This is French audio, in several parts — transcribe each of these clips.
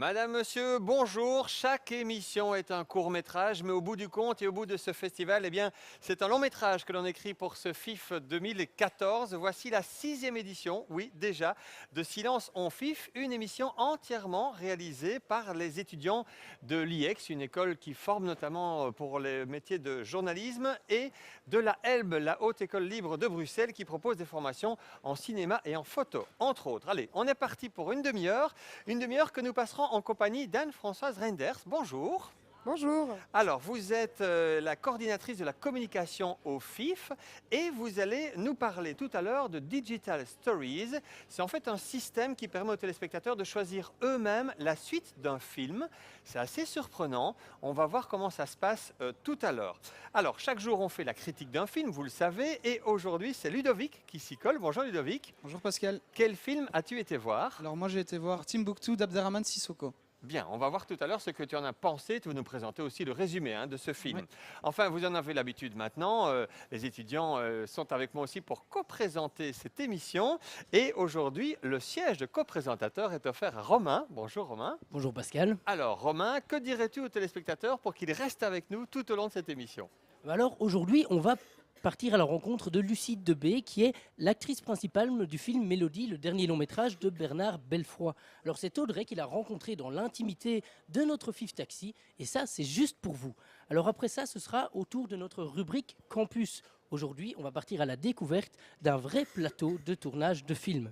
Madame, monsieur, bonjour. Chaque émission est un court-métrage, mais au bout du compte et au bout de ce festival, eh bien, c'est un long-métrage que l'on écrit pour ce FIF 2014. Voici la 6e édition, oui, déjà, de Silence on FIF, une émission entièrement réalisée par les étudiants de l'IEX, une école qui forme notamment pour les métiers de journalisme, et de la ELB, la Haute École Libre de Bruxelles, qui propose des formations en cinéma et en photo, entre autres. Allez, on est parti pour une demi-heure que nous passerons en compagnie d'Anne-Françoise Reinders. Bonjour. Bonjour. Alors, vous êtes la coordinatrice de la communication au FIF et vous allez nous parler tout à l'heure de Digital Stories. C'est en fait un système qui permet aux téléspectateurs de choisir eux-mêmes la suite d'un film. C'est assez surprenant. On va voir comment ça se passe tout à l'heure. Alors, chaque jour, on fait la critique d'un film, vous le savez, et aujourd'hui, c'est Ludovic qui s'y colle. Bonjour Ludovic. Bonjour Pascal. Quel film as-tu été voir? Alors moi j'ai été voir Timbuktu d'Abderrahmane Sissoko. Bien, on va voir tout à l'heure ce que tu en as pensé. Tu vas nous présenter aussi le résumé de ce film. Oui. Enfin, vous en avez l'habitude maintenant. Les étudiants sont avec moi aussi pour co-présenter cette émission. Et aujourd'hui, le siège de co-présentateur est offert à Romain. Bonjour Romain. Bonjour Pascal. Alors Romain, que dirais-tu aux téléspectateurs pour qu'ils restent avec nous tout au long de cette émission? Alors aujourd'hui, on va partir à la rencontre de Lucie Debé, qui est l'actrice principale du film Mélodie, le dernier long métrage de Bernard Belfroid. Alors c'est Audrey qu'il a rencontré dans l'intimité de notre FIF Taxi, et ça c'est juste pour vous. Alors après ça, ce sera au tour de notre rubrique Campus. Aujourd'hui, on va partir à la découverte d'un vrai plateau de tournage de films.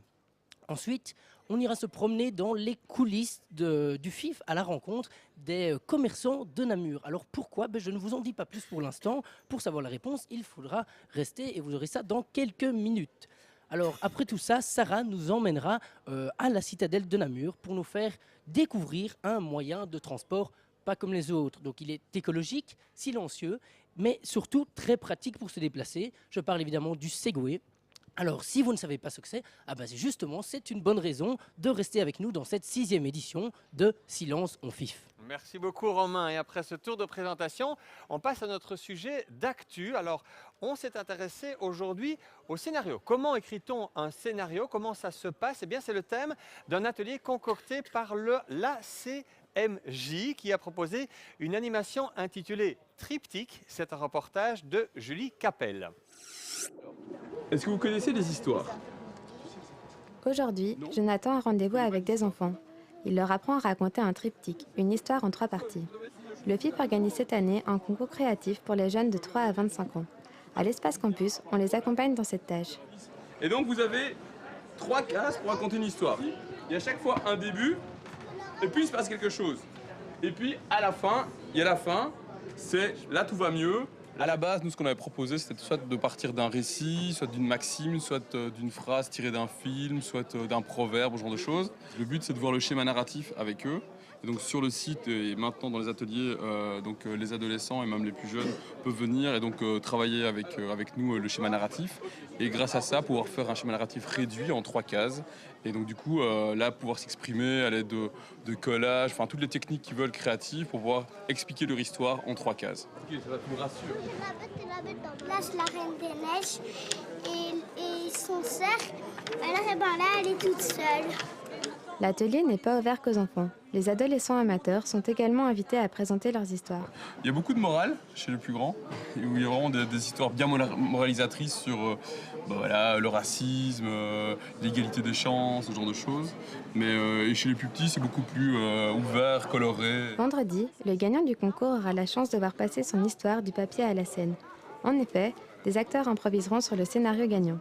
Ensuite, on ira se promener dans les coulisses du FIF à la rencontre des commerçants de Namur. Alors pourquoi? Je ne vous en dis pas plus pour l'instant. Pour savoir la réponse, il faudra rester et vous aurez ça dans quelques minutes. Alors après tout ça, Sarah nous emmènera à la citadelle de Namur pour nous faire découvrir un moyen de transport pas comme les autres. Donc il est écologique, silencieux, mais surtout très pratique pour se déplacer. Je parle évidemment du Segway. Alors, si vous ne savez pas ce que c'est, c'est une bonne raison de rester avec nous dans cette 6e édition de Silence on FIF. Merci beaucoup Romain. Et après ce tour de présentation, on passe à notre sujet d'actu. Alors, on s'est intéressé aujourd'hui au scénario. Comment écrit-on un scénario? Comment ça se passe? Eh bien, c'est le thème d'un atelier concocté par l'ACMJ qui a proposé une animation intitulée Triptyque. C'est un reportage de Julie Capel. Est-ce que vous connaissez les histoires? Aujourd'hui, Jonathan a rendez-vous avec des enfants. Il leur apprend à raconter un triptyque, une histoire en 3 parties. Le FIP organise cette année un concours créatif pour les jeunes de 3 à 25 ans. À l'Espace Campus, on les accompagne dans cette tâche. Et donc vous avez 3 cases pour raconter une histoire. Il y a chaque fois un début, et puis il se passe quelque chose. Et puis à la fin, il y a la fin, c'est là tout va mieux. À la base, nous, ce qu'on avait proposé, c'était soit de partir d'un récit, soit d'une maxime, soit d'une phrase tirée d'un film, soit d'un proverbe, ce genre de choses. Le but, c'est de voir le schéma narratif avec eux. Et donc sur le site et maintenant dans les ateliers, les adolescents et même les plus jeunes peuvent venir et donc travailler avec nous le schéma narratif. Et grâce à ça, pouvoir faire un schéma narratif réduit en 3 cases. Et donc du coup, là, pouvoir s'exprimer à l'aide de collages, enfin toutes les techniques qu'ils veulent créatives pour pouvoir expliquer leur histoire en 3 cases. Ok, ça va, tu me rassures. Là, c'est la Reine des Neiges et son cerf. Alors, là, elle est toute seule. L'atelier n'est pas ouvert qu'aux enfants. Les adolescents amateurs sont également invités à présenter leurs histoires. Il y a beaucoup de morale chez les plus grands, où il y a vraiment des histoires bien moralisatrices sur le racisme, l'égalité des chances, ce genre de choses. Mais chez les plus petits, c'est beaucoup plus ouvert, coloré. Vendredi, le gagnant du concours aura la chance de voir passer son histoire du papier à la scène. En effet, des acteurs improviseront sur le scénario gagnant.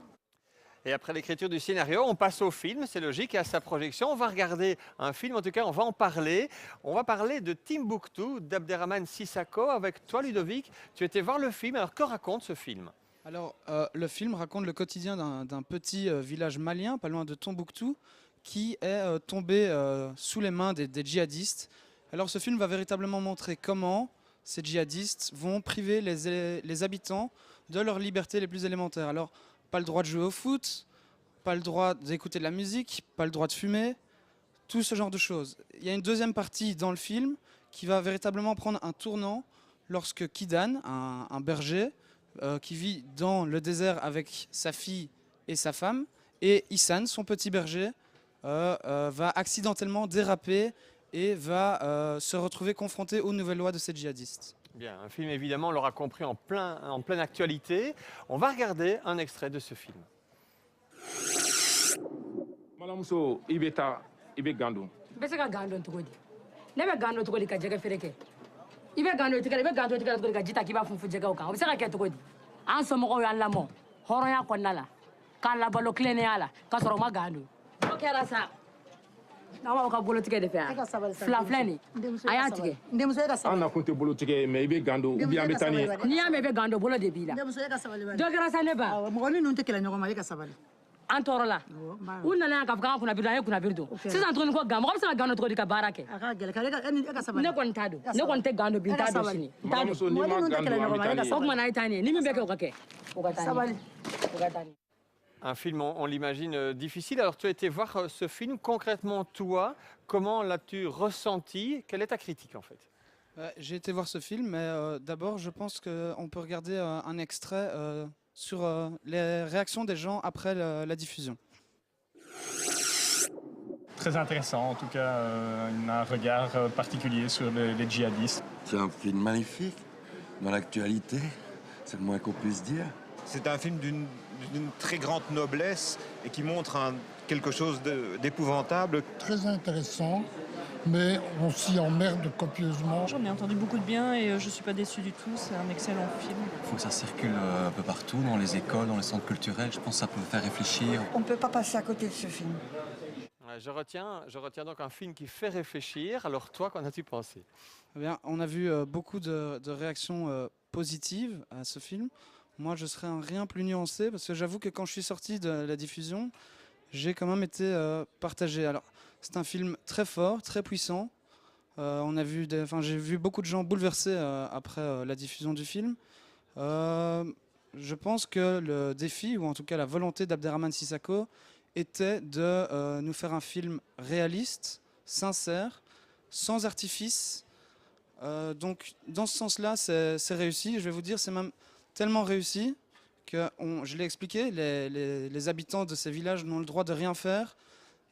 Et après l'écriture du scénario, on passe au film, c'est logique, à sa projection. On va regarder un film, en tout cas, on va en parler. On va parler de Timbuktu d'Abderrahmane Sissoko. Avec toi, Ludovic, tu étais voir le film. Alors, que raconte ce film? Alors le film raconte le quotidien d'un petit village malien, pas loin de Tombouctou, qui est tombé sous les mains des djihadistes. Alors ce film va véritablement montrer comment ces djihadistes vont priver les habitants de leurs libertés les plus élémentaires. Alors, pas le droit de jouer au foot, pas le droit d'écouter de la musique, pas le droit de fumer, tout ce genre de choses. Il y a une deuxième partie dans le film qui va véritablement prendre un tournant lorsque Kidan, un berger, qui vit dans le désert avec sa fille et sa femme, et Issan, son petit berger, va accidentellement déraper et va se retrouver confronté aux nouvelles lois de ces djihadistes. Bien, un film évidemment, on l'aura compris, en pleine actualité. On va regarder un extrait de ce film. Malamuso ibeta ibe gando. Bese ka gando tugodi. Ne be gando tugodi ka jɛgɛ feere kɛ. I bɛ gando tigɛ, i bɛ gando tigɛ tugodi ka ji ta k'i b'a funfun jɛgɛw kan. O bɛ se ka kɛ cogo di? An somɔgɔw y'an lamɔ hɔrɔnya kɔnɔna la, k'an labalo tilennenya la, k'a sɔrɔ u ma gando. N'o kɛra sa, n'aw b'aw ka bolotigɛ de fɛ yan. Fila filɛ nin, a y'a tigɛ. An nakun tɛ bolo tigɛ mais ibe gando ou bien an bɛ taa ni ye. N'i y'a mɛn i bɛ gando bolo de b'i la. Dɔ kɛra sa ne ba. Mɔgɔ ni ninnu tɛ kɛlɛ ɲɔgɔn ma, e ka sabali. An tɔɔrɔ la. U nana yan k'a fɔ k'an kunna biri, an ye kunna biri don. Sisan tuguni ko gan, mɔgɔ bɛ se ka gando cogo di ka baara kɛ? A ka gɛlɛn, e ka sabali. Ne kɔni t'a dɔn. Ne kɔni tɛ gando bi, n t'a dɔn sini. N t'a dɔn. Malamuso n'i ma gando an bɛ taa ni ye. O kumana a ye taa ni ye. Ni min bɛ kɛ o ka kɛ. O ka taa ni ye. Sabali. O ka taa ni ye. Un film, on l'imagine, difficile. Alors, tu as été voir ce film. Concrètement, toi, comment l'as-tu ressenti? Quelle est ta critique, en fait? J'ai été voir ce film, mais d'abord, je pense qu'on peut regarder un extrait sur les réactions des gens après la diffusion. Très intéressant, en tout cas, un regard particulier sur les djihadistes. C'est un film magnifique, dans l'actualité, c'est le moins qu'on puisse dire. C'est un film d'une très grande noblesse et qui montre quelque chose d'épouvantable. Très intéressant, mais on s'y emmerde copieusement. J'en ai entendu beaucoup de bien et je ne suis pas déçue du tout, c'est un excellent film. Il faut que ça circule un peu partout, dans les écoles, dans les centres culturels. Je pense que ça peut faire réfléchir. On ne peut pas passer à côté de ce film. Ouais, je retiens donc un film qui fait réfléchir. Alors toi, qu'en as-tu pensé? Eh bien, on a vu beaucoup de réactions positives à ce film. Moi, je serais un rien plus nuancé, parce que j'avoue que quand je suis sorti de la diffusion, j'ai quand même été partagé. Alors, c'est un film très fort, très puissant. J'ai vu beaucoup de gens bouleversés après la diffusion du film. Je pense que le défi, ou en tout cas la volonté d'Abderrahmane Sissako, était de nous faire un film réaliste, sincère, sans artifice. Donc, dans ce sens-là, c'est réussi. Je vais vous dire, c'est même tellement réussi que, je l'ai expliqué, les habitants de ces villages n'ont le droit de rien faire.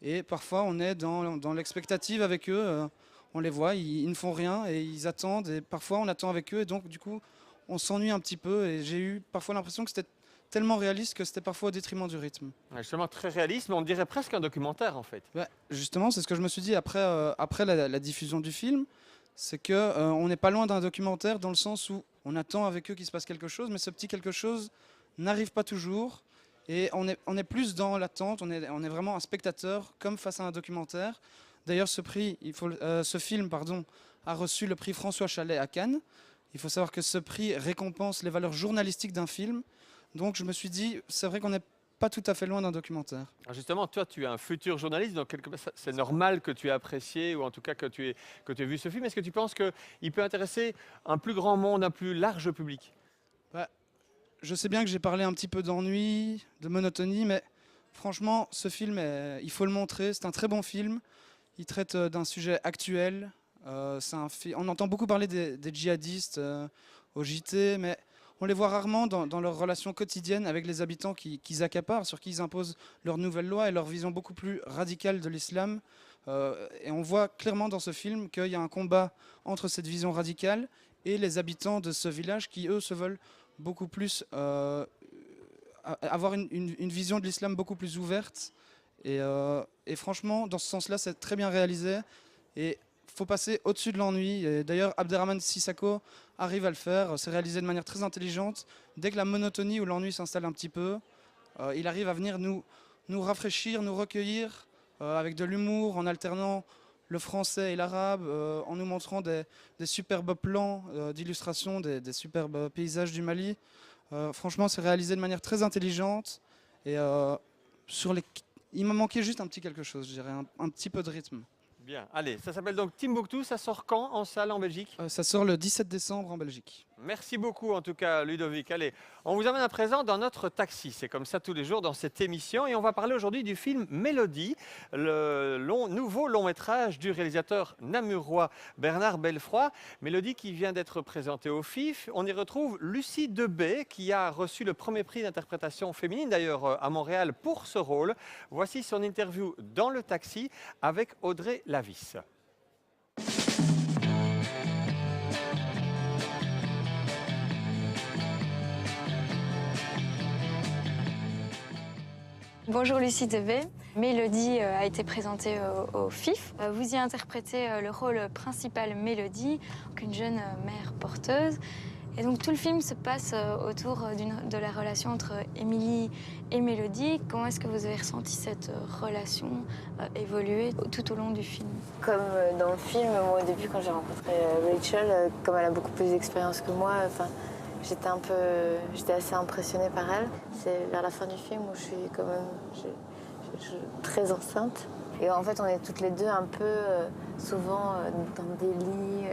Et parfois, on est dans l'expectative avec eux. On les voit, ils ne font rien et ils attendent. Et parfois, on attend avec eux. Et donc, du coup, on s'ennuie un petit peu. Et j'ai eu parfois l'impression que c'était tellement réaliste que c'était parfois au détriment du rythme. Ouais, justement, très réaliste, mais on dirait presque un documentaire, en fait. Justement, c'est ce que je me suis dit après la diffusion du film. C'est qu'on n'est pas loin d'un documentaire dans le sens où on attend avec eux qu'il se passe quelque chose, mais ce petit quelque chose n'arrive pas toujours. Et on est plus dans l'attente, on est vraiment un spectateur, comme face à un documentaire. D'ailleurs, ce film a reçu le prix François Chalet à Cannes. Il faut savoir que ce prix récompense les valeurs journalistiques d'un film. Donc je me suis dit, c'est vrai qu'on n'est pas tout à fait loin d'un documentaire. Alors justement, toi, tu es un futur journaliste, donc c'est normal que tu aies apprécié, ou en tout cas que tu aies vu ce film. Est-ce que tu penses qu'il peut intéresser un plus grand monde, un plus large public? Je sais bien que j'ai parlé un petit peu d'ennui, de monotonie, mais franchement, ce film, il faut le montrer. C'est un très bon film. Il traite d'un sujet actuel. On entend beaucoup parler des djihadistes au JT, mais on les voit rarement dans leurs relations quotidiennes avec les habitants qu'ils accaparent, sur qui ils imposent leurs nouvelles lois et leur vision beaucoup plus radicale de l'islam. Et on voit clairement dans ce film qu'il y a un combat entre cette vision radicale et les habitants de ce village qui, eux, se veulent beaucoup plus avoir une vision de l'islam beaucoup plus ouverte. Et franchement, dans ce sens-là, c'est très bien réalisé. Et il faut passer au-dessus de l'ennui. D'ailleurs, Abderrahmane Sissako arrive à le faire. C'est réalisé de manière très intelligente. Dès que la monotonie ou l'ennui s'installe un petit peu, il arrive à venir nous rafraîchir, nous recueillir avec de l'humour, en alternant le français et l'arabe, en nous montrant des superbes plans d'illustration, des superbes paysages du Mali. Franchement, c'est réalisé de manière très intelligente. Et il m'a manqué juste un petit quelque chose, je dirais, un petit peu de rythme. Bien, allez, ça s'appelle donc Timbuktu, ça sort quand en salle en Belgique? Ça sort le 17 décembre en Belgique. Merci beaucoup en tout cas Ludovic. Allez, on vous amène à présent dans notre taxi, c'est comme ça tous les jours dans cette émission et on va parler aujourd'hui du film Mélodie, le nouveau long métrage du réalisateur namurois Bernard Belfroid. Mélodie qui vient d'être présentée au FIF. On y retrouve Lucie Debay qui a reçu le premier prix d'interprétation féminine d'ailleurs à Montréal pour ce rôle. Voici son interview dans le taxi avec Audrey Lavis. Bonjour Lucie Debay. Mélodie a été présentée au FIF. Vous y interprétez le rôle principal, Mélodie, une jeune mère porteuse. Et donc tout le film se passe autour de la relation entre Émilie et Mélodie. Comment est-ce que vous avez ressenti cette relation évoluer tout au long du film? Comme dans le film, moi au début quand j'ai rencontré Rachel, comme elle a beaucoup plus d'expérience que moi, j'étais assez impressionnée par elle. C'est vers la fin du film où je suis quand même très enceinte. Et en fait, on est toutes les deux un peu souvent dans des lits,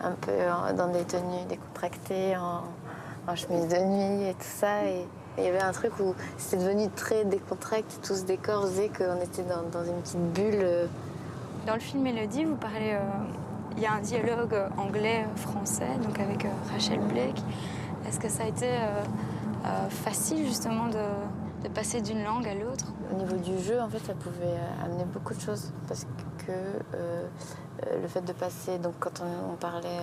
un peu dans des tenues décontractées, en chemise de nuit et tout ça. Et il y avait un truc où c'était devenu très décontracté. Tout ce décor faisait qu'on était dans une petite bulle. Dans le film Mélodie, vous parlez... il y a un dialogue anglais-français, donc avec Rachel Blake. Est-ce que ça a été facile justement de passer d'une langue à l'autre? Au niveau du jeu, en fait, ça pouvait amener beaucoup de choses. Parce que le fait de passer, donc quand on parlait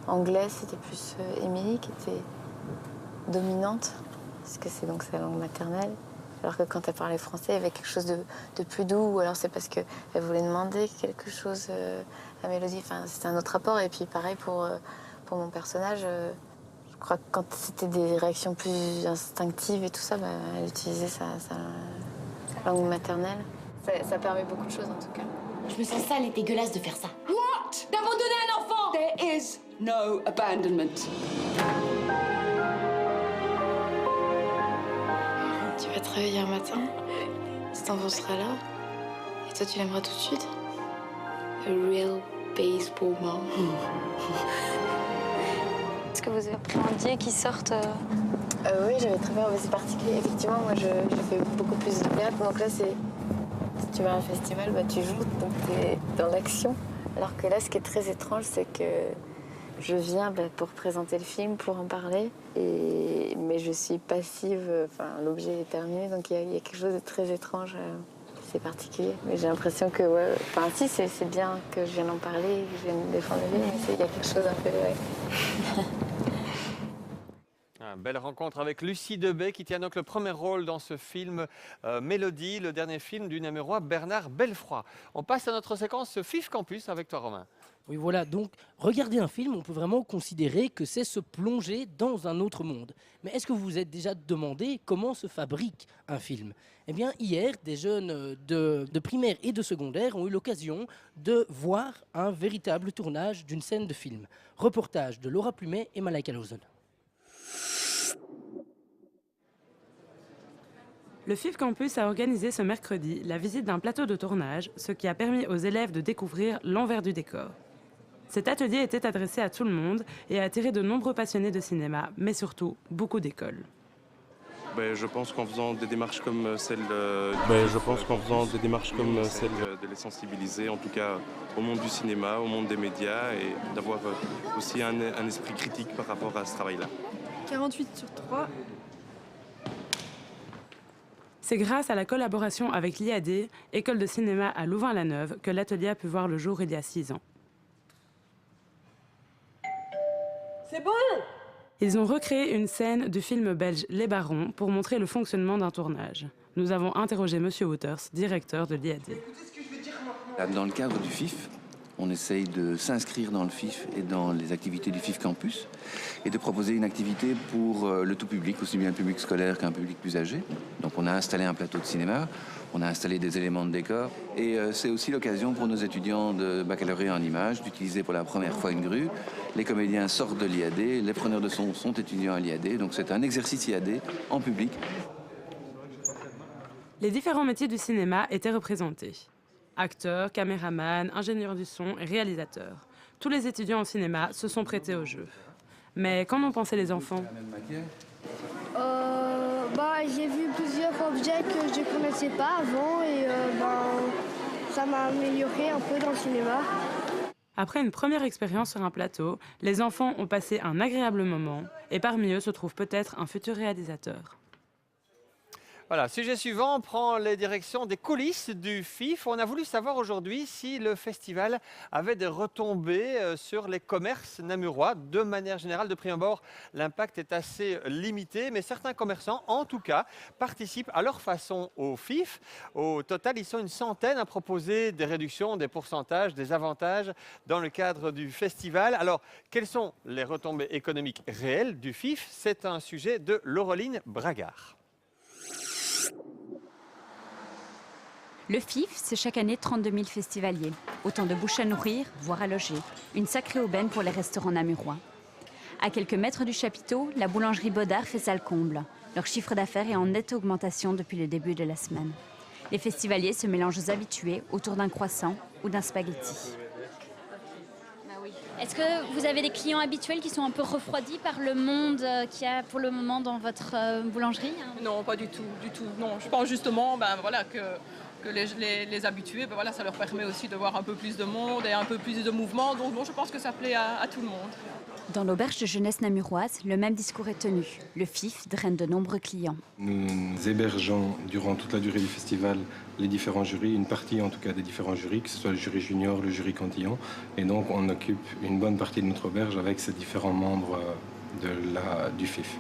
anglais, c'était plus Émilie qui était dominante, parce que c'est donc sa langue maternelle. Alors que quand elle parlait français, il y avait quelque chose de plus doux, ou alors c'est parce qu'elle voulait demander quelque chose à Mélodie. Enfin, c'était un autre rapport. Et puis pareil pour mon personnage. Je crois que quand c'était des réactions plus instinctives et tout ça, elle utilisait sa langue maternelle. Ça permet beaucoup de choses en tout cas. Je me sens sale et dégueulasse de faire ça. What? D'abandonner un enfant? There is no abandonment. Tu vas te réveiller un matin, cet enfant sera là, et toi tu l'aimeras tout de suite. A real baseball mom. Est-ce que vous appréhendiez qu'ils sortent Oui, j'avais très peur, mais c'est particulier. Effectivement, moi, je fais beaucoup plus de théâtre. Donc là, si tu vas à un festival, tu joues, donc tu es dans l'action. Alors que là, ce qui est très étrange, c'est que je viens pour présenter le film, pour en parler. Mais je suis passive, l'objet est terminé, donc il y a quelque chose de très étrange. C'est particulier, mais j'ai l'impression que, si, c'est bien que je vienne en parler, que je vienne défendre le film, mais il y a quelque chose un peu, Belle rencontre avec Lucie Debay qui tient donc le premier rôle dans ce film Mélodie, le dernier film du Namurois Bernard Belfroid. On passe à notre séquence FIF Campus avec toi Romain. Oui voilà, donc regarder un film, on peut vraiment considérer que c'est se plonger dans un autre monde. Mais est-ce que vous vous êtes déjà demandé comment se fabrique un film? Eh bien hier, des jeunes de primaire et de secondaire ont eu l'occasion de voir un véritable tournage d'une scène de film. Reportage de Laura Plumet et Malaika Lawson. Le FIF Campus a organisé ce mercredi la visite d'un plateau de tournage, ce qui a permis aux élèves de découvrir l'envers du décor. Cet atelier était adressé à tout le monde et a attiré de nombreux passionnés de cinéma, mais surtout beaucoup d'écoles. Je pense qu'en faisant des démarches comme celle de les sensibiliser, en tout cas au monde du cinéma, au monde des médias, et d'avoir aussi un esprit critique par rapport à ce travail-là. 48/3. C'est grâce à la collaboration avec l'IAD, École de cinéma à Louvain-la-Neuve, que l'atelier a pu voir le jour il y a 6 ans. C'est bon! Ils ont recréé une scène du film belge Les Barons pour montrer le fonctionnement d'un tournage. Nous avons interrogé M. Wouters, directeur de l'IAD. Dans le cadre du FIF, on essaye de s'inscrire dans le FIF et dans les activités du FIF Campus et de proposer une activité pour le tout public, aussi bien le public scolaire qu'un public plus âgé. Donc on a installé un plateau de cinéma, on a installé des éléments de décor et c'est aussi l'occasion pour nos étudiants de baccalauréat en images d'utiliser pour la première fois une grue. Les comédiens sortent de l'IAD, les preneurs de son sont étudiants à l'IAD, donc c'est un exercice IAD en public. Les différents métiers du cinéma étaient représentés. Acteurs, caméramans, ingénieurs du son et réalisateurs. Tous les étudiants en cinéma se sont prêtés au jeu. Mais qu'en ont pensé les enfants? J'ai vu plusieurs objets que je ne connaissais pas avant et ça m'a amélioré un peu dans le cinéma. Après une première expérience sur un plateau, les enfants ont passé un agréable moment et parmi eux se trouve peut-être un futur réalisateur. Voilà, sujet suivant, on prend les directions des coulisses du FIF. On a voulu savoir aujourd'hui si le festival avait des retombées sur les commerces namurois. De manière générale, de prime abord, l'impact est assez limité, mais certains commerçants, en tout cas, participent à leur façon au FIF. Au total, ils sont une centaine à proposer des réductions, des pourcentages, des avantages dans le cadre du festival. Alors, quelles sont les retombées économiques réelles du FIF? C'est un sujet de Laureline Bragard. Le FIF, c'est chaque année 32 000 festivaliers. Autant de bouches à nourrir, voire à loger. Une sacrée aubaine pour les restaurants namurois. À quelques mètres du chapiteau, la boulangerie Bodard fait salle comble. Leur chiffre d'affaires est en nette augmentation depuis le début de la semaine. Les festivaliers se mélangent aux habitués autour d'un croissant ou d'un spaghetti. Est-ce que vous avez des clients habituels qui sont un peu refroidis par le monde qu'il y a pour le moment dans votre boulangerie? Non, pas du tout, du tout. Non, je pense justement voilà, que les habitués, voilà, ça leur permet aussi de voir un peu plus de monde et un peu plus de mouvement. Donc bon, je pense que ça plaît à tout le monde. Dans l'auberge de jeunesse namuroise, le même discours est tenu. Le FIF draine de nombreux clients. Nous hébergeons durant toute la durée du festival les différents jurys, une partie en tout cas des différents jurys, que ce soit le jury junior, le jury cantillon. Et donc on occupe une bonne partie de notre auberge avec ces différents membres du FIF.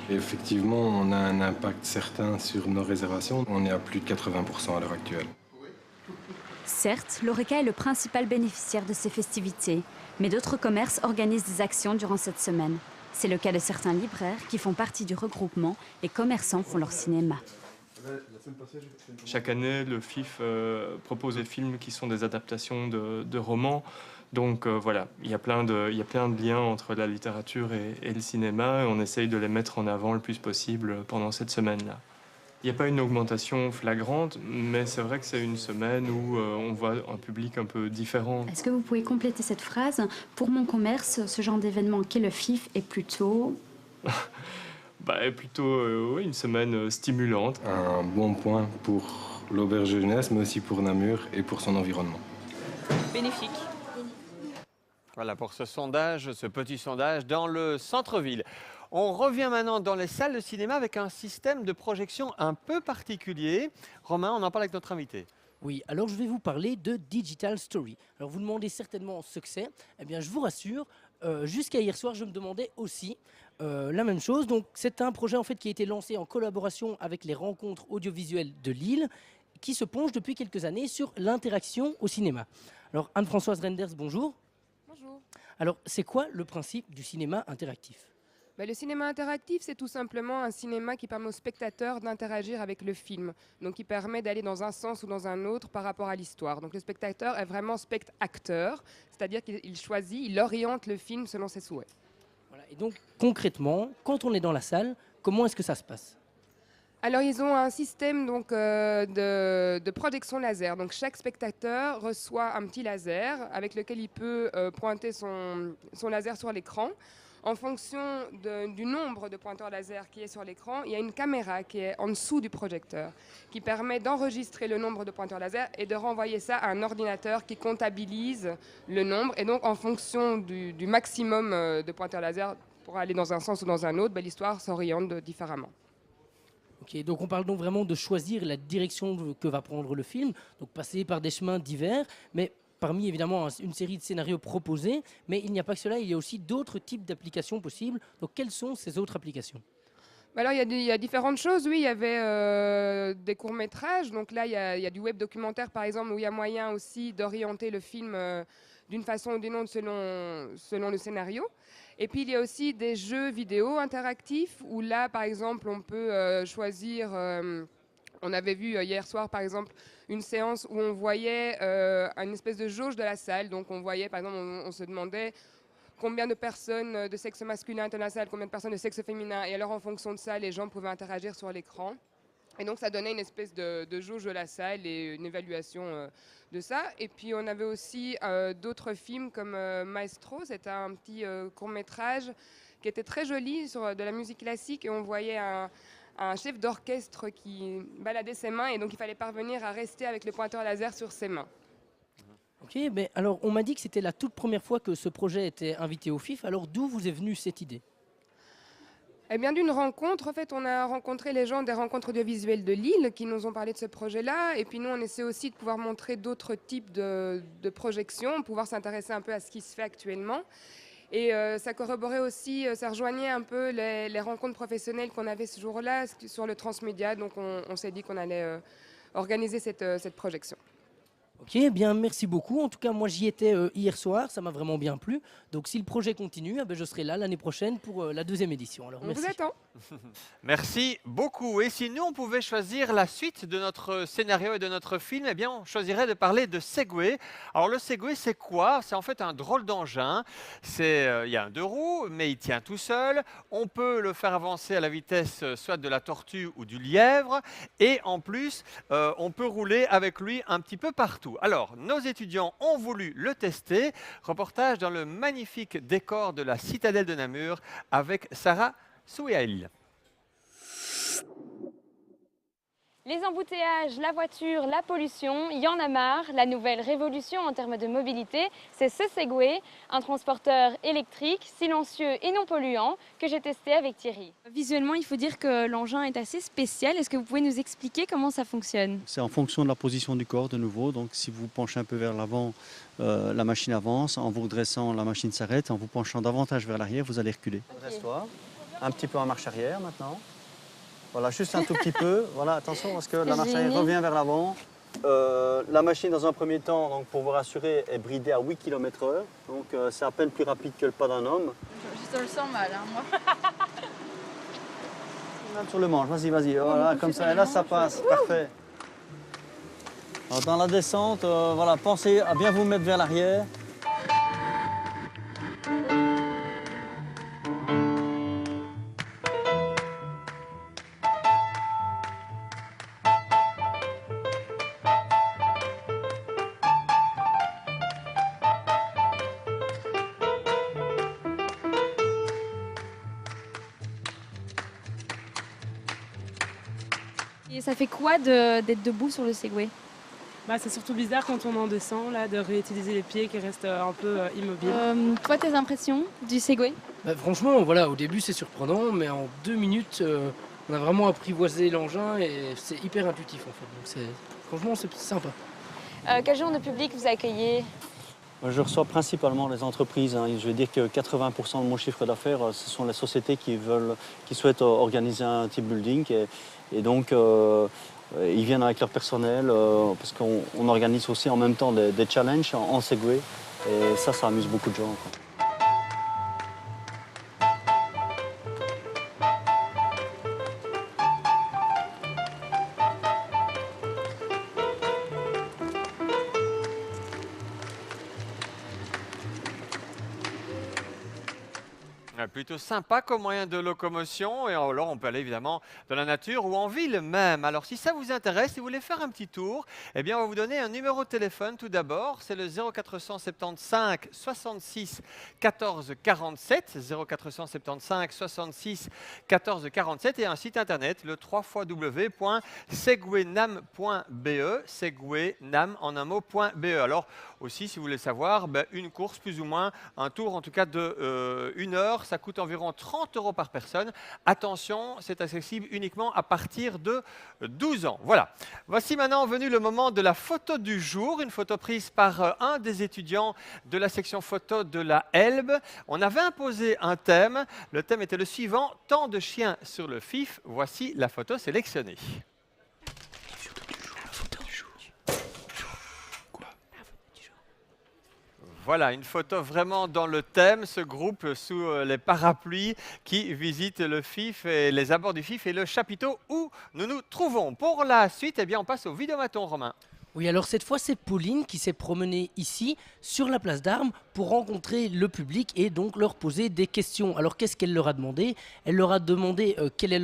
Et effectivement, on a un impact certain sur nos réservations. On est à plus de 80% à l'heure actuelle. Certes, l'Horeca est le principal bénéficiaire de ces festivités, mais d'autres commerces organisent des actions durant cette semaine. C'est le cas de certains libraires qui font partie du regroupement. Les commerçants font leur cinéma. Chaque année, le FIF propose des films qui sont des adaptations de romans. Donc voilà, il y a plein de liens entre la littérature et le cinéma, et on essaye de les mettre en avant le plus possible pendant cette semaine-là. Il n'y a pas une augmentation flagrante, mais c'est vrai que c'est une semaine où on voit un public un peu différent. Est-ce que vous pouvez compléter cette phrase? Pour mon commerce, ce genre d'événement qu'est le FIF est plutôt... Plutôt une semaine stimulante. Un bon point pour l'auberge de jeunesse, mais aussi pour Namur et pour son environnement. Bénéfique. Voilà pour ce sondage, ce petit sondage dans le centre-ville. On revient maintenant dans les salles de cinéma avec un système de projection un peu particulier. Romain, on en parle avec notre invité. Oui, alors je vais vous parler de Digital Story. Alors vous demandez certainement ce que c'est. Eh bien, je vous rassure, jusqu'à hier soir, je me demandais aussi la même chose. Donc, c'est un projet en fait qui a été lancé en collaboration avec les rencontres audiovisuelles de Lille, qui se penche depuis quelques années sur l'interaction au cinéma. Alors, Anne-Françoise Renders, bonjour. Bonjour. Alors, c'est quoi le principe du cinéma interactif? Le cinéma interactif, c'est tout simplement un cinéma qui permet aux spectateurs d'interagir avec le film. Donc, qui permet d'aller dans un sens ou dans un autre par rapport à l'histoire. Donc, le spectateur est vraiment spectateur, c'est-à-dire qu'il choisit, il oriente le film selon ses souhaits. Voilà. Et donc, concrètement, quand on est dans la salle, comment est-ce que ça se passe? Alors, ils ont un système donc, de projection laser. Donc, chaque spectateur reçoit un petit laser avec lequel il peut pointer son laser sur l'écran. En fonction du nombre de pointeurs laser qui est sur l'écran, il y a une caméra qui est en dessous du projecteur qui permet d'enregistrer le nombre de pointeurs laser et de renvoyer ça à un ordinateur qui comptabilise le nombre. Et donc, en fonction du maximum de pointeurs laser pour aller dans un sens ou dans un autre, l'histoire s'oriente différemment. Ok, donc on parle donc vraiment de choisir la direction que va prendre le film, donc passer par des chemins divers, mais parmi évidemment une série de scénarios proposés, mais il n'y a pas que cela, il y a aussi d'autres types d'applications possibles. Donc quelles sont ces autres applications? Alors il y a différentes choses, oui, il y avait des courts-métrages, donc là il y a du web documentaire par exemple, où il y a moyen aussi d'orienter le film d'une façon ou d'une autre selon le scénario. Et puis il y a aussi des jeux vidéo interactifs, où là par exemple on peut choisir... On avait vu hier soir, par exemple, une séance où on voyait une espèce de jauge de la salle. Donc, on voyait, par exemple, on se demandait combien de personnes de sexe masculin étaient dans la salle, combien de personnes de sexe féminin. Et alors, en fonction de ça, les gens pouvaient interagir sur l'écran. Et donc, ça donnait une espèce de jauge de la salle et une évaluation de ça. Et puis, on avait aussi d'autres films comme Maestro. C'était un petit court-métrage qui était très joli sur de la musique classique. Et on voyait un chef d'orchestre qui baladait ses mains et donc il fallait parvenir à rester avec le pointeur laser sur ses mains. Ok, mais alors on m'a dit que c'était la toute première fois que ce projet était invité au FIF, alors d'où vous est venue cette idée? Eh bien, d'une rencontre, en fait, on a rencontré les gens des rencontres audiovisuelles de Lille qui nous ont parlé de ce projet-là. Et puis nous, on essaie aussi de pouvoir montrer d'autres types de projections, pouvoir s'intéresser un peu à ce qui se fait actuellement. Et ça corroborait aussi, ça rejoignait un peu les rencontres professionnelles qu'on avait ce jour-là sur le transmédia. Donc on s'est dit qu'on allait organiser cette projection. Ok, eh bien merci beaucoup. En tout cas, moi j'y étais hier soir, ça m'a vraiment bien plu. Donc si le projet continue, je serai là l'année prochaine pour la 2e édition. Alors, On merci. vous attend. Merci beaucoup. Et si nous, on pouvait choisir la suite de notre scénario et de notre film, eh bien, on choisirait de parler de Segway. Alors, le Segway, c'est quoi? C'est en fait un drôle d'engin. Il y a un 2 roues, mais il tient tout seul. On peut le faire avancer à la vitesse soit de la tortue ou du lièvre. Et en plus, on peut rouler avec lui un petit peu partout. Alors, nos étudiants ont voulu le tester. Reportage dans le magnifique décor de la citadelle de Namur avec Sarah Souhail. Les embouteillages, la voiture, la pollution, il y en a marre. La nouvelle révolution en termes de mobilité, c'est ce Segway, un transporteur électrique, silencieux et non polluant, que j'ai testé avec Thierry. Visuellement, il faut dire que l'engin est assez spécial. Est-ce que vous pouvez nous expliquer comment ça fonctionne? C'est en fonction de la position du corps de nouveau. Donc si vous penchez un peu vers l'avant, la machine avance. En vous redressant, la machine s'arrête. En vous penchant davantage vers l'arrière, vous allez reculer. Redresse-toi. Un petit peu en marche arrière maintenant. Voilà, juste un tout petit peu. Voilà, attention parce que la marche arrière revient vers l'avant. La machine, dans un premier temps, donc, pour vous rassurer, est bridée à 8 km/h. Donc c'est à peine plus rapide que le pas d'un homme. Je le sens mal, hein, moi. Même sur le manche, vas-y, vas-y. Voilà, comme ça. Et là, ça passe. Parfait. Alors, dans la descente, voilà, pensez à bien vous mettre vers l'arrière. Et ça fait quoi d'être debout sur le Segway? C'est surtout bizarre quand on en descend, là, de réutiliser les pieds qui restent un peu immobiles. Toi, tes impressions du Segway? Franchement, voilà, au début c'est surprenant, mais en 2 minutes, on a vraiment apprivoisé l'engin et c'est hyper intuitif en fait. Donc franchement, c'est sympa. Quel genre de public vous accueillez? Je reçois principalement les entreprises. Je vais dire que 80% de mon chiffre d'affaires, ce sont les sociétés qui souhaitent organiser un team building. Et donc, ils viennent avec leur personnel parce qu'on organise aussi en même temps des challenges en Segway. Et ça amuse beaucoup de gens. Plutôt sympa comme moyen de locomotion et alors on peut aller évidemment dans la nature ou en ville même. Alors si ça vous intéresse, si vous voulez faire un petit tour, eh bien on va vous donner un numéro de téléphone tout d'abord, c'est le 0475 66 14 47, 0475 66 14 47 et un site internet le www.segwaynam.be, segwaynam en un mot.be. Alors aussi si vous voulez savoir, une course plus ou moins, un tour en tout cas de 1 heure, ça coûte environ 30 € par personne. Attention, c'est accessible uniquement à partir de 12 ans. Voilà. Voici maintenant venu le moment de la photo du jour, une photo prise par un des étudiants de la section photo de la Elbe. On avait imposé un thème. Le thème était le suivant, tant de chiens sur le FIF. Voici la photo sélectionnée. Voilà, une photo vraiment dans le thème, ce groupe sous les parapluies qui visite le FIF et les abords du FIF et le chapiteau où nous nous trouvons. Pour la suite, eh bien, on passe au vidéomaton, Romain. Oui, alors cette fois, c'est Pauline qui s'est promenée ici, sur la place d'Armes, pour rencontrer le public et donc leur poser des questions. Alors, qu'est-ce qu'elle leur a demandé? Elle leur a demandé quelle est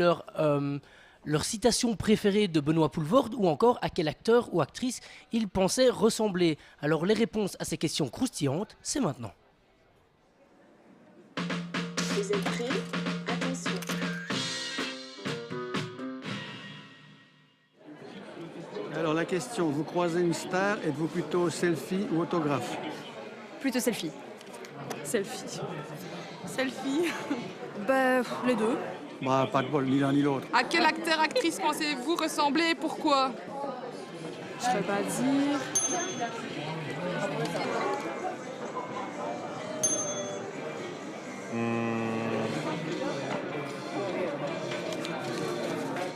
leur citation préférée de Benoît Poelvoorde ou encore à quel acteur ou actrice ils pensaient ressembler. Alors les réponses à ces questions croustillantes, c'est maintenant. Vous êtes prêts? Attention. Alors la question, vous croisez une star, êtes-vous plutôt selfie ou autographe? Plutôt selfie. Selfie. Selfie. Les deux. Bah, pas de bol, ni l'un ni l'autre. À quel acteur, actrice pensez-vous ressembler et pourquoi? Je ne saurais pas dire.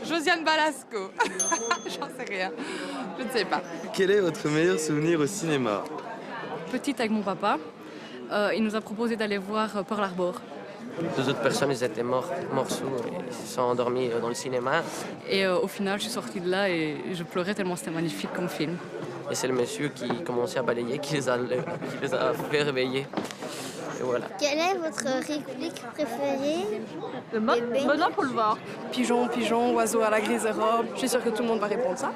Josiane Balasco. J'en sais rien. Je ne sais pas. Quel est votre meilleur souvenir au cinéma? Petite avec mon papa, il nous a proposé d'aller voir Pearl Harbor. 2 autres personnes, ils étaient morts sous et ils se sont endormis dans le cinéma. Et au final, je suis sortie de là et je pleurais tellement c'était magnifique comme film. Et c'est le monsieur qui commençait à balayer qui les a fait réveiller. Et voilà. Quelle est votre réplique préférée? Madame Boulevard. Pigeon, pigeon, oiseau à la grise robe. Je suis sûre que tout le monde va répondre ça.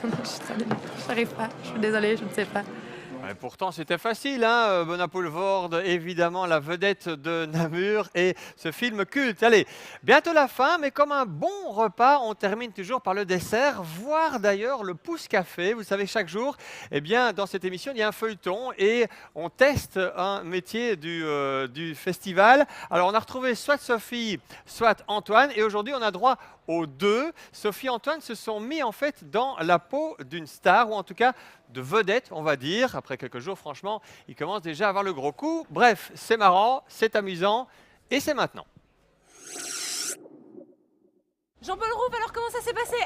Je n'arrive pas, je suis désolée, je ne sais pas. Et pourtant, c'était facile, hein, Bonapolvord, évidemment, la vedette de Namur et ce film culte. Allez, bientôt la fin, mais comme un bon repas, on termine toujours par le dessert, voire d'ailleurs le pouce-café. Vous savez, chaque jour, eh bien, dans cette émission, il y a un feuilleton et on teste un métier du festival. Alors, on a retrouvé soit Sophie, soit Antoine, et aujourd'hui, on a droit aux deux. Sophie et Antoine se sont mis en fait dans la peau d'une star, ou en tout cas de vedette, on va dire. Après quelques jours, franchement, ils commencent déjà à avoir le gros coup. Bref, c'est marrant, c'est amusant, et c'est maintenant. Jean-Paul Rouve, alors comment ça s'est passé?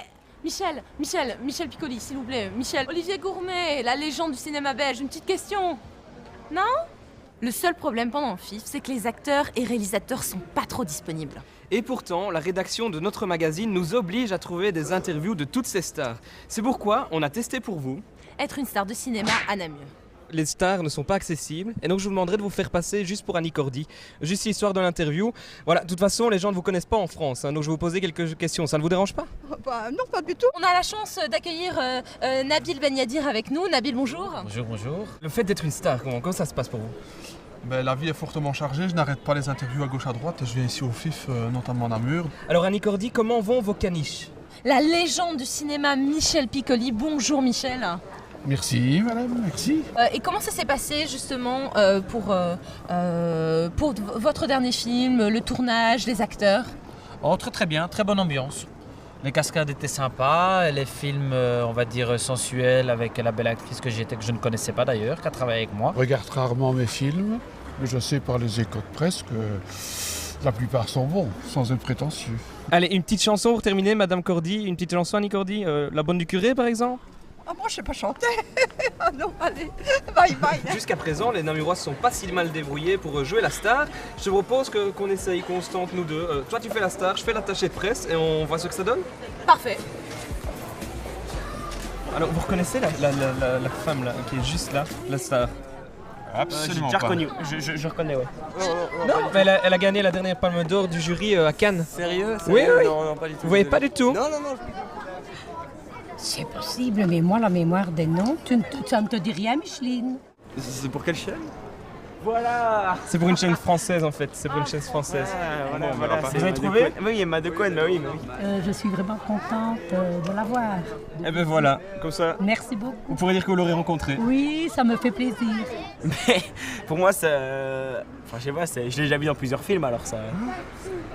Michel Piccoli, s'il vous plaît. Michel, Olivier Gourmet, la légende du cinéma belge, une petite question. Non? Le seul problème pendant le FIF, c'est que les acteurs et réalisateurs sont pas trop disponibles. Et pourtant, la rédaction de notre magazine nous oblige à trouver des interviews de toutes ces stars. C'est pourquoi on a testé pour vous. Être une star de cinéma à Namur. Les stars ne sont pas accessibles, et donc je vous demanderai de vous faire passer juste pour Annie Cordy, juste l'histoire de l'interview. Voilà, de toute façon, les gens ne vous connaissent pas en France, hein, donc je vais vous poser quelques questions. Ça ne vous dérange pas? Non, pas du tout. On a la chance d'accueillir Nabil Ben Yadir avec nous. Nabil, bonjour. Bonjour, bonjour. Le fait d'être une star, comment ça se passe pour vous? La vie est fortement chargée, je n'arrête pas les interviews à gauche à droite et je viens ici au FIF, notamment à Namur. Alors Annie Cordy, comment vont vos caniches? La légende du cinéma Michel Piccoli. Bonjour Michel. Merci madame, merci. Et comment ça s'est passé justement pour votre dernier film, le tournage, les acteurs? Oh, très bien, très bonne ambiance. Les cascades étaient sympas, les films, on va dire, sensuels avec la belle actrice que j'étais, que je ne connaissais pas d'ailleurs, qui a travaillé avec moi. Je regarde rarement mes films, mais je sais par les échos de presse que la plupart sont bons, sans être prétentieux. Allez, une petite chanson pour terminer, Madame Cordy, une petite chanson Annie Cordy, La Bonne du Curé par exemple? Ah, moi je sais pas chanter. Ah non, allez, bye bye. Jusqu'à présent, les Namurois ne sont pas si mal débrouillés pour jouer la star. Je te propose qu'on essaye, qu'on se tente nous deux. Toi tu fais la star, je fais l'attaché de presse et on voit ce que ça donne. Parfait. Alors vous reconnaissez la femme là, qui est juste là, la star? Absolument J'ai déjà pas. reconnu, je reconnais, ouais. Non, mais elle a gagné la dernière palme d'or du jury à Cannes. Sérieux? Oui, oui. Non, pas du tout. Vous voyez pas du tout? Non. C'est possible, mais moi, la mémoire des noms, ça ne te dit rien, Micheline. C'est pour quelle chaîne? Voilà. C'est pour une chaîne française en fait, c'est pour une chaîne française. Voilà. Vous avez trouvé? Oui, Emma de Cohen, oui. Je suis vraiment contente de l'avoir. Eh ben voilà, comme ça. Merci beaucoup. Vous pourrez dire que vous l'aurez rencontré. Oui, ça me fait plaisir. Mais pour moi, ça... Enfin, je sais pas, je l'ai déjà vu dans plusieurs films, alors ça...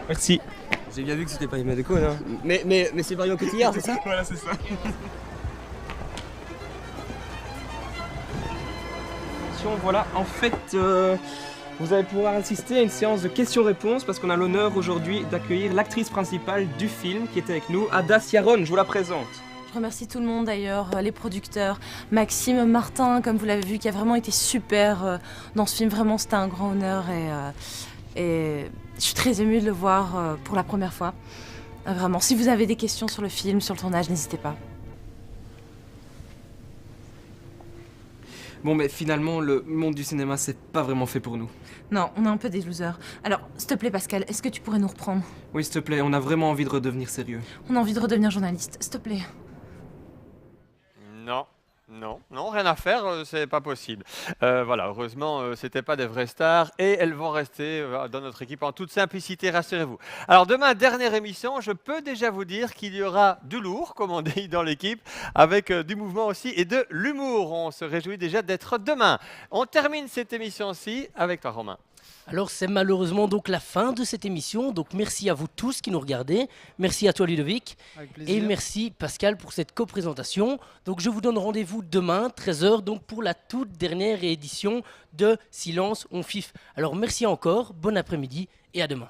Merci. J'ai bien vu que c'était pas Emma de Cohen, hein. Mais c'est Marion Cotillard, c'est ça? Voilà, c'est ça. Voilà, en fait, vous allez pouvoir assister à une séance de questions-réponses parce qu'on a l'honneur aujourd'hui d'accueillir l'actrice principale du film qui est avec nous, Ada Siaron, je vous la présente. Je remercie tout le monde d'ailleurs, les producteurs, Maxime, Martin, comme vous l'avez vu, qui a vraiment été super dans ce film. Vraiment, c'était un grand honneur et je suis très émue de le voir pour la première fois. Vraiment, si vous avez des questions sur le film, sur le tournage, n'hésitez pas. Bon, mais finalement, le monde du cinéma, c'est pas vraiment fait pour nous. Non, on est un peu des losers. Alors, s'il te plaît, Pascal, est-ce que tu pourrais nous reprendre? Oui, s'il te plaît, on a vraiment envie de redevenir sérieux. On a envie de redevenir journaliste, s'il te plaît. Non. Non, non, rien à faire, c'est pas possible. Voilà, heureusement, c'était pas des vraies stars et elles vont rester dans notre équipe en toute simplicité, rassurez-vous. Alors demain, dernière émission, je peux déjà vous dire qu'il y aura du lourd, comme on dit dans l'équipe, avec du mouvement aussi et de l'humour. On se réjouit déjà d'être demain. On termine cette émission-ci avec toi, Romain. Alors c'est malheureusement donc la fin de cette émission, donc merci à vous tous qui nous regardez, merci à toi Ludovic, et merci Pascal pour cette coprésentation. Donc je vous donne rendez-vous demain, 13h, donc pour la toute dernière édition de Silence on Fif. Alors merci encore, bon après-midi et à demain.